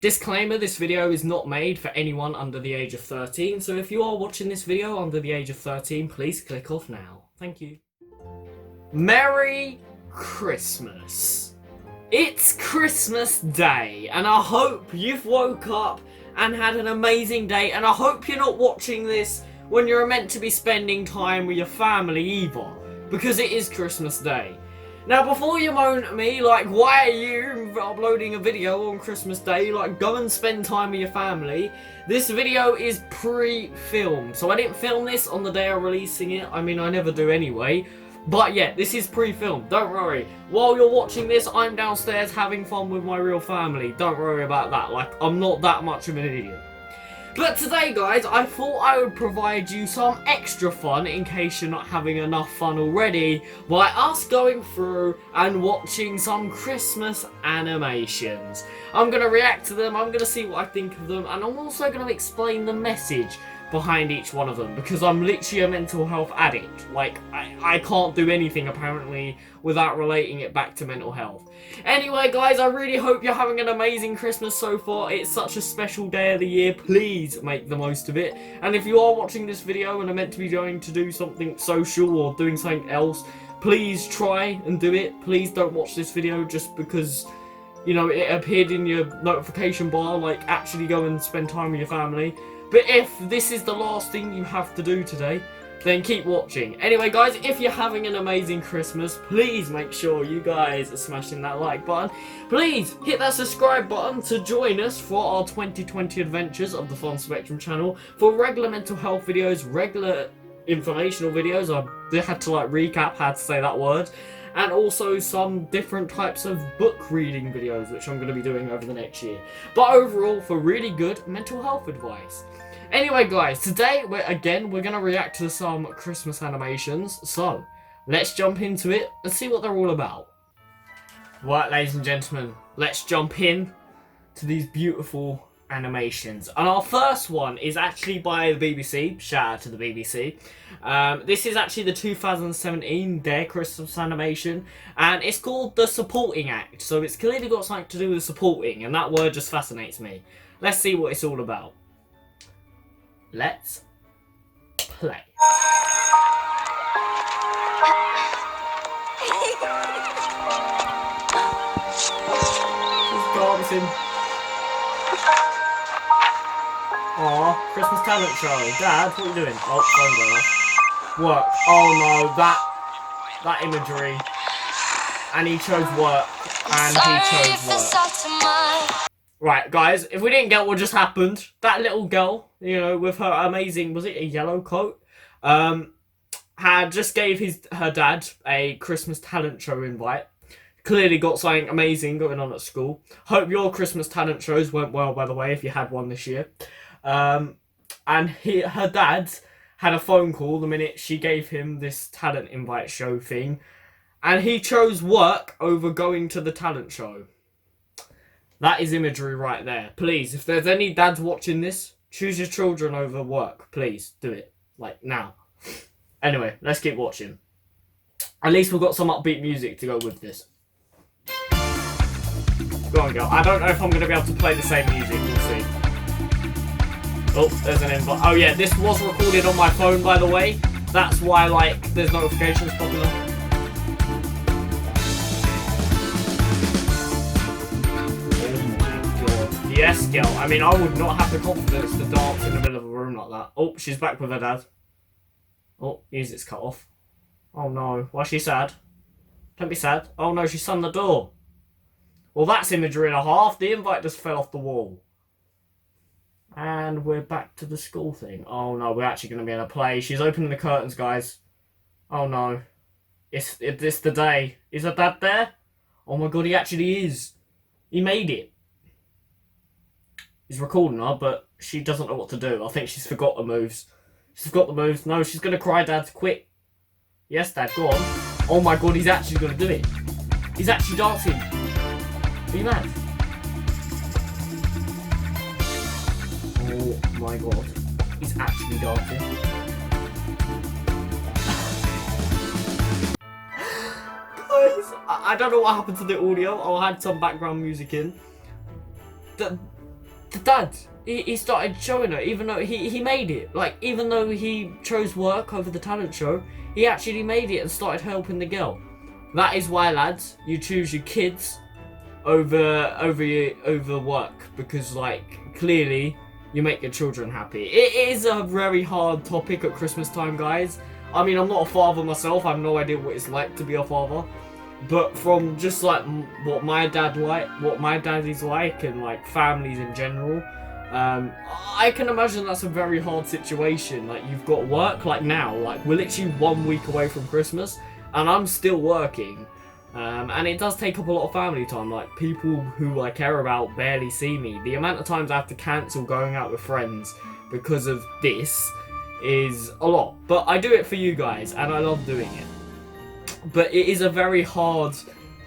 Disclaimer, this video is not made for anyone under the age of 13, so if you are watching this video under the age of 13, please click off now. Thank you. Merry Christmas. It's Christmas Day, and I hope you've woke up and had an amazing day, and I hope you're not watching this when you're meant to be spending time with your family either, because it is Christmas Day. Now, before you moan at me, like, why are you uploading a video on Christmas Day? Like, go and spend time with your family. This video is pre-filmed, so I didn't film this on the day I'm releasing it. I mean, I never do anyway. But yeah, this is pre-filmed, don't worry. While you're watching this, I'm downstairs having fun with my real family. Don't worry about that, like, I'm not that much of an idiot. But today, guys, I thought I would provide you some extra fun in case you're not having enough fun already by us going through and watching some Christmas animations. I'm going to react to them, I'm going to see what I think of them, and I'm also going to explain the message behind each one of them, because I'm literally a mental health addict. Like, I can't do anything apparently without relating it back to mental health. Anyway, guys, I really hope you're having an amazing Christmas so far. It's such a special day of the year. Please make the most of it. And if you are watching this video and are meant to be going to do something social or doing something else, please try and do it. Please don't watch this video just because, you know, it appeared in your notification bar. Like, actually go and spend time with your family. But if this is the last thing you have to do today, then keep watching. Anyway, guys, if you're having an amazing Christmas, please make sure you guys are smashing that like button. Please hit that subscribe button to join us for our 2020 adventures of the Fun Spectrum channel. For regular mental health videos, regular informational videos, I had to like recap how to say that word. And also some different types of book reading videos, which I'm going to be doing over the next year. But overall, for really good mental health advice. Anyway, guys, today, we're going to react to some Christmas animations. So, let's jump into it and see what they're all about. Right, ladies and gentlemen, let's jump in to these beautiful animations. And our first one is actually by the BBC. Shout out to the BBC. This is actually the 2017 Their Christmas animation, and it's called The Supporting Act. So it's clearly got something to do with supporting, and that word just fascinates me. Let's see what it's all about. Let's play. Just dancing. Aw, Christmas talent show. Dad, what are you doing? Oh, phone going off. Work. Oh no, that imagery. And he chose work. And he chose work. Right, guys, if we didn't get what just happened, that little girl, you know, with her amazing, was it a yellow coat? Had just gave her dad a Christmas talent show invite. Clearly got something amazing going on at school. Hope your Christmas talent shows went well, by the way, if you had one this year. And her dad had a phone call the minute she gave him this talent invite show thing. And he chose work over going to the talent show. That is imagery right there. Please, if there's any dads watching this, choose your children over work. Please, do it. Like, now. Anyway, let's keep watching. At least we've got some upbeat music to go with this. Go on, girl. I don't know if I'm going to be able to play the same music. We'll see. Oh, there's an invite. Oh, yeah, this was recorded on my phone, by the way. That's why, like, there's notifications popping up. Yes, girl. I mean, I would not have the confidence to dance in the middle of a room like that. Oh, she's back with her dad. Oh, music's cut off. Oh no, why is she sad? Don't be sad. Oh no, she's on the door. Well, that's imagery and a half. The invite just fell off the wall. And we're back to the school thing. Oh no, we're actually going to be in a play. She's opening the curtains, guys. Oh no. It's the day. Is her dad there? Oh my god, he actually is. He made it. He's recording her, but she doesn't know what to do. I think she's forgot the moves. She's forgot the moves. No, she's going to cry, Dad. Quick. Yes, Dad, go on. Oh my god, he's actually going to do it. He's actually dancing. Are you mad? Oh my god. He's actually dancing. Guys, I don't know what happened to the audio. I had some background music in. the dad, he started showing her, even though he made it. Like, even though he chose work over the talent show, he actually made it and started helping the girl. That is why, lads, you choose your kids over work, because, like, clearly you make your children happy. It is a very hard topic at Christmas time, guys. I mean, I'm not a father myself. I have no idea what it's like to be a father. But from just like what my dad is like, and like families in general, I can imagine that's a very hard situation. Like, you've got work, like now, like we're literally 1 week away from Christmas, and I'm still working. And it does take up a lot of family time. Like, people who I care about barely see me. The amount of times I have to cancel going out with friends because of this is a lot. But I do it for you guys, and I love doing it. But it is a very hard,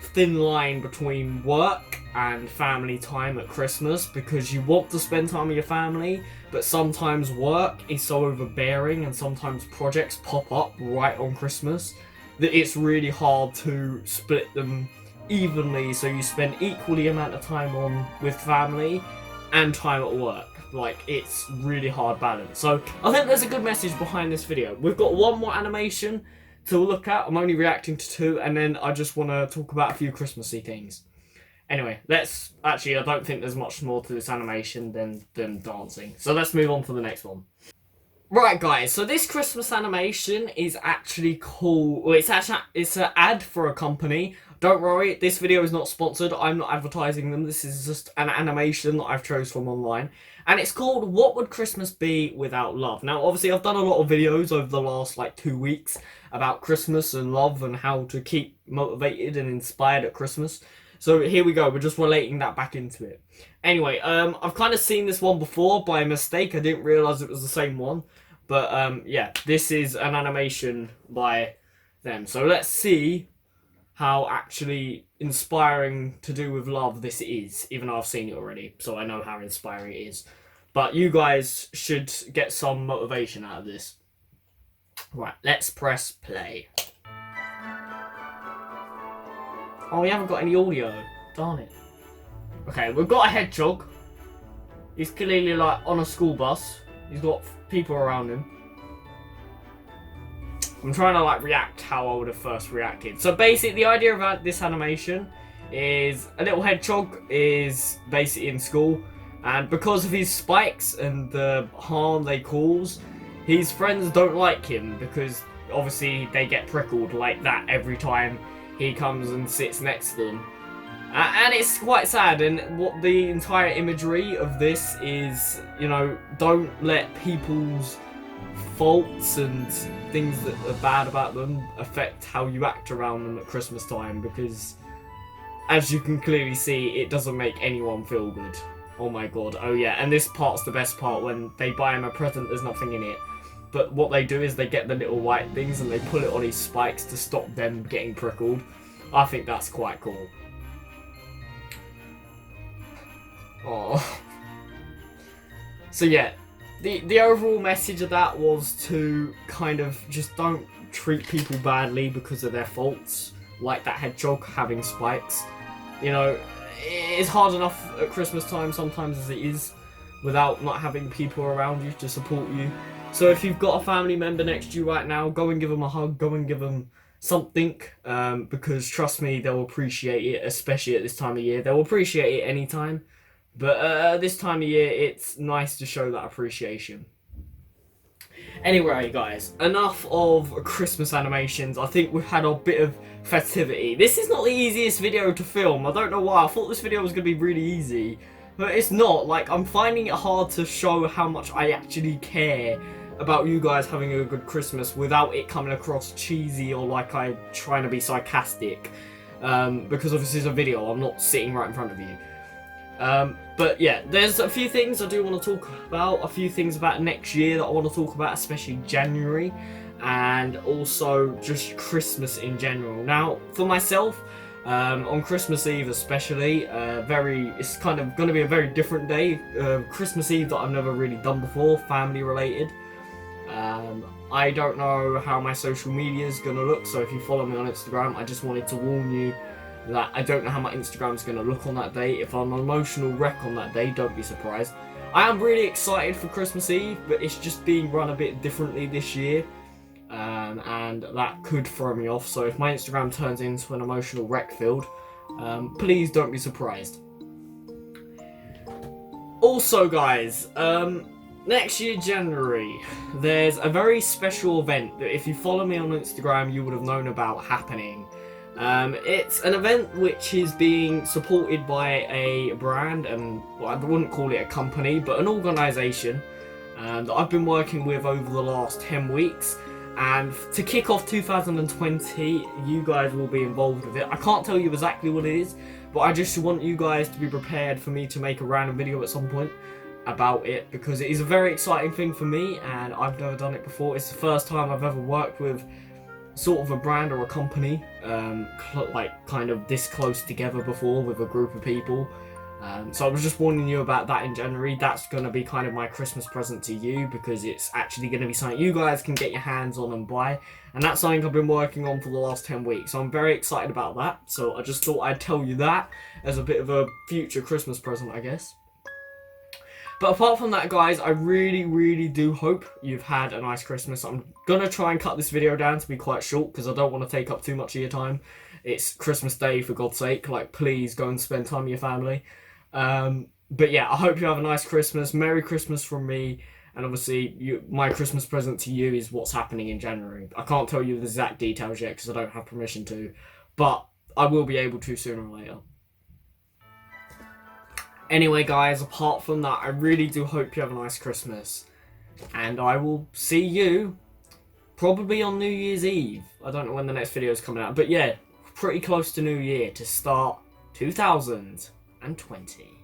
thin line between work and family time at Christmas, because you want to spend time with your family, but sometimes work is so overbearing, and sometimes projects pop up right on Christmas that it's really hard to split them evenly, so you spend equally amount of time with family and time at work. Like, it's really hard balance. So I think there's a good message behind this video. We've got one more animation to look at. I'm only reacting to 2, and then I just want to talk about a few Christmassy things. Anyway, I don't think there's much more to this animation than dancing. So let's move on to the next one. Right, guys, so this Christmas animation is actually called... Well, it's an ad for a company. Don't worry, this video is not sponsored. I'm not advertising them. This is just an animation that I've chose from online. And it's called What Would Christmas Be Without Love? Now, obviously, I've done a lot of videos over the last, 2 weeks about Christmas and love and how to keep motivated and inspired at Christmas. So here we go. We're just relating that back into it. Anyway, I've kind of seen this one before by mistake. I didn't realise it was the same one. But, yeah, this is an animation by them. So let's see how actually inspiring to do with love this is, even though I've seen it already, so I know how inspiring it is. But you guys should get some motivation out of this. Right, let's press play. Oh, we haven't got any audio. Darn it. Okay, we've got a hedgehog. He's clearly, like, on a school bus. He's got people around him. I'm trying to, like, react how I would have first reacted. So, basically, the idea about this animation is a little hedgehog is basically in school. And because of his spikes and the harm they cause, his friends don't like him, because, obviously, they get prickled like that every time he comes and sits next to them. And it's quite sad, and what the entire imagery of this is, you know, don't let people's faults and things that are bad about them affect how you act around them at Christmas time, because as you can clearly see, it doesn't make anyone feel good. Oh my god, oh yeah, and this part's the best part, when they buy him a present, there's nothing in it. But what they do is they get the little white things and they pull it on his spikes to stop them getting prickled. I think that's quite cool. Oh. So yeah, the overall message of that was to kind of just don't treat people badly because of their faults, like that hedgehog having spikes. You know, it's hard enough at Christmas time sometimes as it is, without not having people around you to support you. So if you've got a family member next to you right now, go and give them a hug, go and give them something, because trust me, they'll appreciate it, especially at this time of year. They'll appreciate it anytime, but this time of year, it's nice to show that appreciation. Anyway, guys, enough of Christmas animations. I think we've had a bit of festivity. This is not the easiest video to film. I don't know why. I thought this video was going to be really easy, but it's not. Like, I'm finding it hard to show how much I actually care about you guys having a good Christmas without it coming across cheesy or like I'm trying to be sarcastic. Because obviously it's a video, I'm not sitting right in front of you. But yeah, there's a few things I do want to talk about, a few things about next year that I want to talk about, especially January, and also just Christmas in general. Now, for myself, on Christmas Eve especially, it's kind of going to be a very different day. Christmas Eve that I've never really done before, family related. I don't know how my social media is going to look, so if you follow me on Instagram, I just wanted to warn you that I don't know how my Instagram's going to look on that day. If I'm an emotional wreck on that day, don't be surprised. I am really excited for Christmas Eve, but it's just being run a bit differently this year. And that could throw me off. So if my Instagram turns into an emotional wreck field, please don't be surprised. Also, guys, next year, January, there's a very special event that if you follow me on Instagram, you would have known about happening. It's an event which is being supported by a brand, and well, I wouldn't call it a company, but an organisation that I've been working with over the last 10 weeks. And to kick off 2020, you guys will be involved with it. I can't tell you exactly what it is, but I just want you guys to be prepared for me to make a random video at some point about it, because it is a very exciting thing for me and I've never done it before. It's the first time I've ever worked with sort of a brand or a company like kind of this close together before with a group of people. So I was just warning you about that in January. That's going to be kind of my Christmas present to you, because it's actually going to be something you guys can get your hands on and buy, and that's something I've been working on for the last 10 weeks. So I'm very excited about that. So I just thought I'd tell you that as a bit of a future Christmas present, I guess. But apart from that, guys, I really do hope you've had a nice Christmas. I'm going to try and cut this video down to be quite short, because I don't want to take up too much of your time. It's Christmas Day, for God's sake. Like, please go and spend time with your family. But yeah, I hope you have a nice Christmas. Merry Christmas from me. And obviously, my Christmas present to you is what's happening in January. I can't tell you the exact details yet because I don't have permission to. But I will be able to sooner or later. Anyway, guys, apart from that, I really do hope you have a nice Christmas. And I will see you probably on New Year's Eve. I don't know when the next video is coming out. But yeah, pretty close to New Year to start 2020.